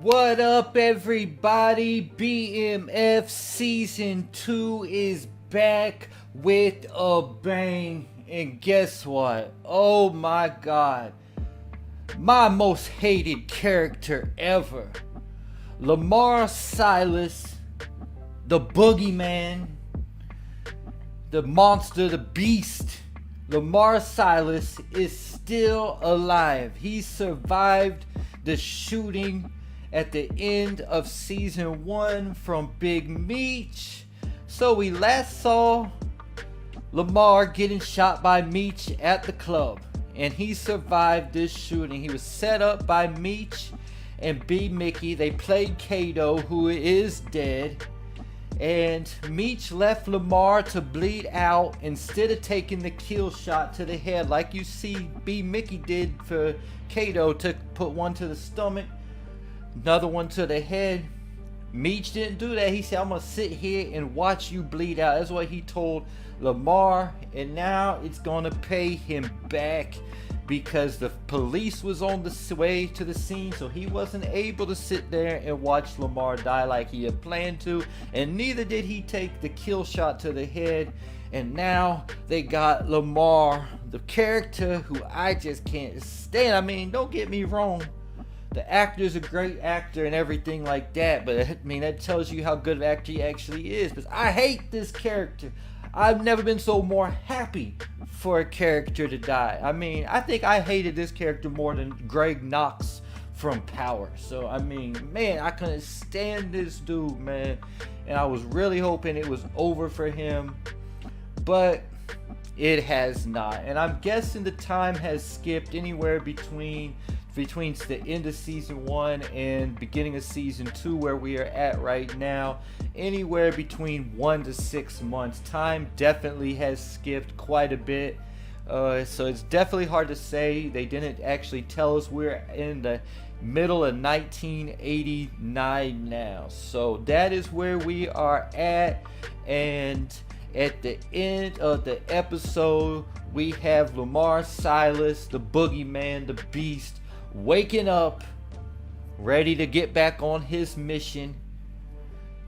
What up, everybody? BMF Season 2 is back with a bang. And guess what? Oh my god. My most hated character ever. Lamar Silas, the boogeyman, the monster, the beast. Lamar Silas is still alive. He survived the shooting at the end of season 1 from Big Meech. So we last saw Lamar getting shot by Meech at the club, and he survived this shooting. He was set up by Meech and B Mickey. They played Kato, who is dead, and Meech left Lamar to bleed out instead of taking the kill shot to the head like you see B Mickey did for Kato, to put one to the stomach, another one to the head. Meech didn't do that. He said, I'm gonna sit here and watch you bleed out. That's what he told Lamar, and now it's gonna pay him back because the police was on the way to the scene, so he wasn't able to sit there and watch Lamar die like he had planned to, and neither did he take the kill shot to the head. And now they got Lamar, the character who I just can't stand. I mean, don't get me wrong, the actor's a great actor and everything like that, but I mean, that tells you how good of an actor he actually is, because I hate this character. I've never been so more happy for a character to die. I mean, I think I hated this character more than Greg Knox from Power. So, I mean, man, I couldn't stand this dude, man. And I was really hoping it was over for him, but it has not. And I'm guessing the time has skipped anywhere between the end of season 1 and beginning of season 2, where we are at right now, anywhere between 1 to 6 months. Time definitely has skipped quite a bit, so it's definitely hard to say. They didn't actually tell us. We're in the middle of 1989 now, so that is where we are at. And at the end of the episode, we have Lamar Silas, the boogeyman, the beast, waking up, ready to get back on his mission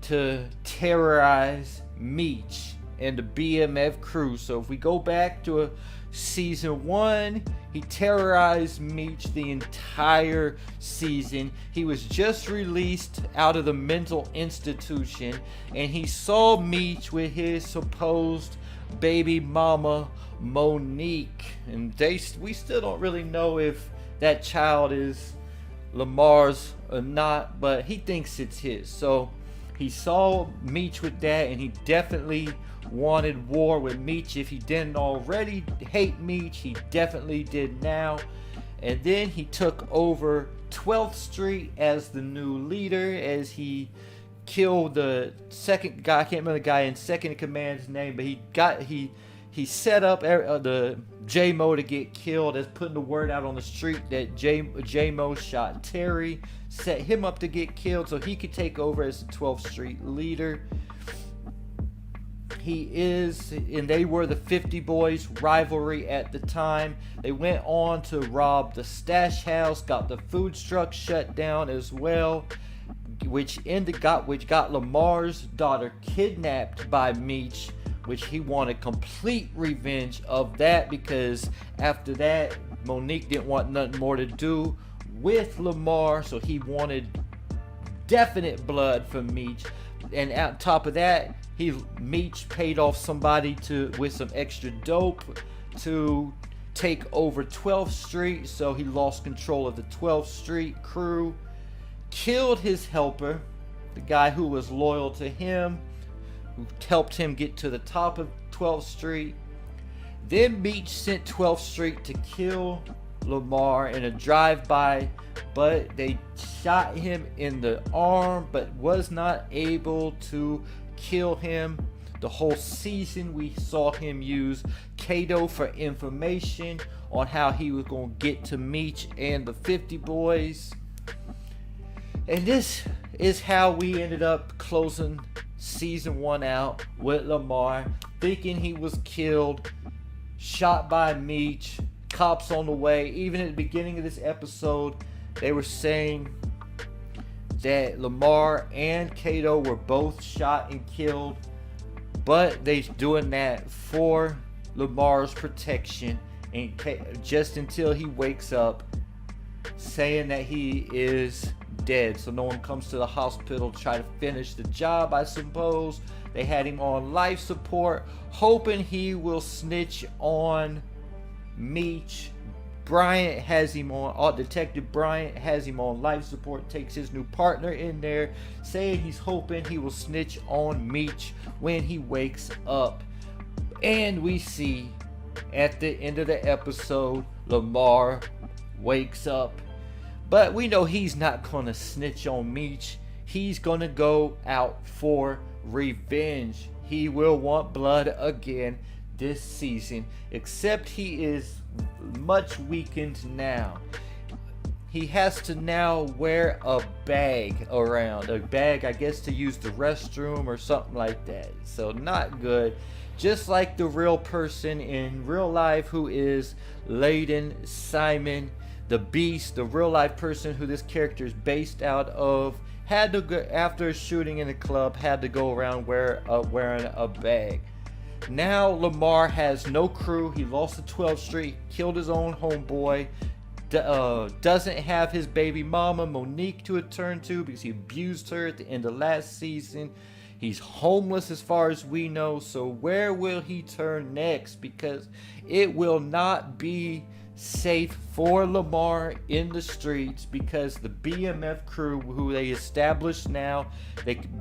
to terrorize Meech and the BMF crew. So if we go back to season 1, he terrorized Meech the entire season. He was just released out of the mental institution, and he saw Meech with his supposed baby mama Monique, and we still don't really know if that child is Lamar's or not, but he thinks it's his. So he saw Meech with that, and he definitely wanted war with Meech. If he didn't already hate Meech, he definitely did now. And then he took over 12th Street as the new leader, as he killed the second guy. I can't remember the guy in second in command's name, but he set up the J-Mo to get killed, as putting the word out on the street that J-Mo shot Terry, set him up to get killed so he could take over as the 12th Street leader. And they were the 50 Boys rivalry at the time. They went on to rob the stash house, got the food truck shut down as well, which got Lamar's daughter kidnapped by Meech, which he wanted complete revenge of that, because after that Monique didn't want nothing more to do with Lamar, so he wanted definite blood from Meech. And on top of that, Meech paid off somebody with some extra dope to take over 12th Street, so he lost control of the 12th Street crew, killed his helper, the guy who was loyal to him, who helped him get to the top of 12th Street. Then Meech sent 12th Street to kill Lamar in a drive-by, but they shot him in the arm, but was not able to kill him. The whole season we saw him use Kato for information on how he was going to get to Meech and the 50 Boys. And this is how we ended up closing season 1 out, with Lamar thinking he was killed, shot by Meech, cops on the way. Even at the beginning of this episode, they were saying that Lamar and Kato were both shot and killed, but they doing that for Lamar's protection, and just until he wakes up, saying that he is dead, so no one comes to the hospital to try to finish the job. I suppose they had him on life support, hoping he will snitch on Meech. Bryant has him on, Detective Bryant has him on life support, takes his new partner in there, saying he's hoping he will snitch on Meech when he wakes up. And we see at the end of the episode, Lamar wakes up, but we know he's not gonna snitch on Meech. He's gonna go out for revenge. He will want blood again this season, except he is much weakened now. He has to now wear a bag around, a bag I guess to use the restroom or something like that, so not good. Just like the real person in real life, who is Layden Simon, the Beast, the real life person who this character is based out of, had to go after a shooting in a club, had to go around wearing a bag. Now Lamar has no crew. He lost the 12th Street, killed his own homeboy, doesn't have his baby mama Monique to return to because he abused her at the end of last season. He's homeless as far as we know, so where will he turn next? Because it will not be safe for Lamar in the streets, because the BMF crew, who they established now,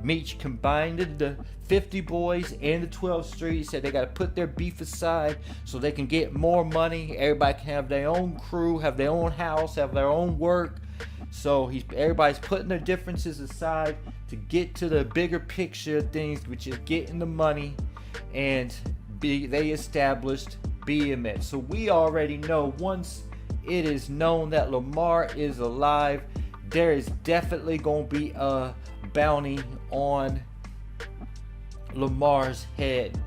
Meech combined the 50 boys and the 12th Street, said they got to put their beef aside so they can get more money. Everybody can have their own crew, have their own house, have their own work. So everybody's putting their differences aside to get to the bigger picture of things, which is getting the money, and they established BMF. So we already know, once it is known that Lamar is alive, there is definitely going to be a bounty on Lamar's head,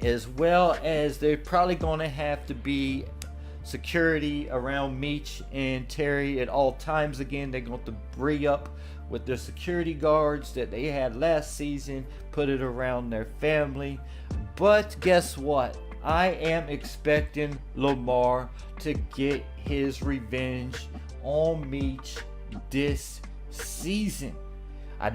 as well as they're probably going to have to be security around Meech and Terry at all times. Again, they're going to re-up with their security guards that they had last season, put it around their family. But guess what? I am expecting Lamar to get his revenge on Meech this season. I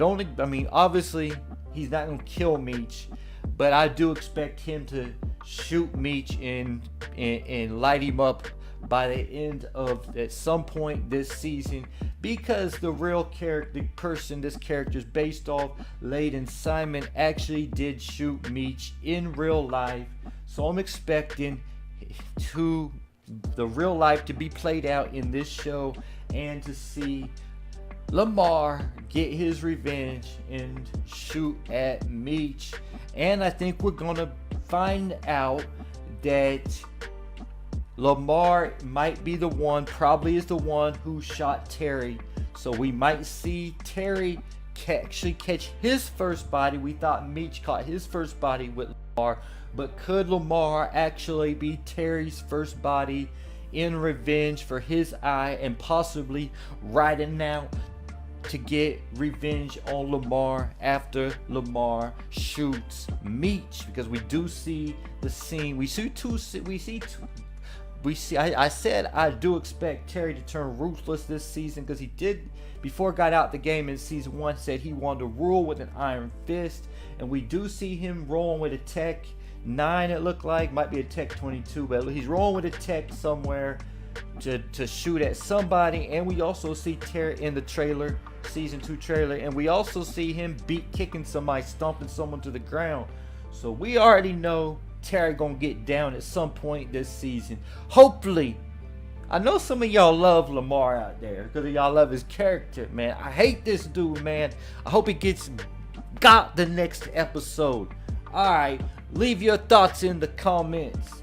mean, obviously, he's not going to kill Meech, but I do expect him to shoot Meech and light him up by the end of, at some point this season, because the real character, the person this character is based off, Layden Simon, actually did shoot Meech in real life. So I'm expecting the real life to be played out in this show, and to see Lamar get his revenge and shoot at Meech. And I think we're gonna find out that Lamar might be the one, probably is the one who shot Terry. So we might see Terry actually catch his first body. We thought Meech caught his first body with Lamar, but could Lamar actually be Terry's first body in revenge for his eye, and possibly riding out to get revenge on Lamar after Lamar shoots Meech? Because we do see the scene. I said I do expect Terry to turn ruthless this season, because he did, before got out the game in season 1, said he wanted to rule with an iron fist. And we do see him rolling with a Tech 9, it looked like, might be a Tech 22, but he's rolling with a Tech somewhere to shoot at somebody. And we also see Terry in the trailer, season 2 trailer, and we also see him kicking somebody, stomping someone to the ground. So we already know Terry gonna get down at some point this season, hopefully. I know some of y'all love Lamar out there because y'all love his character, man. I hate this dude, man. I hope he got the next episode. Alright, leave your thoughts in the comments.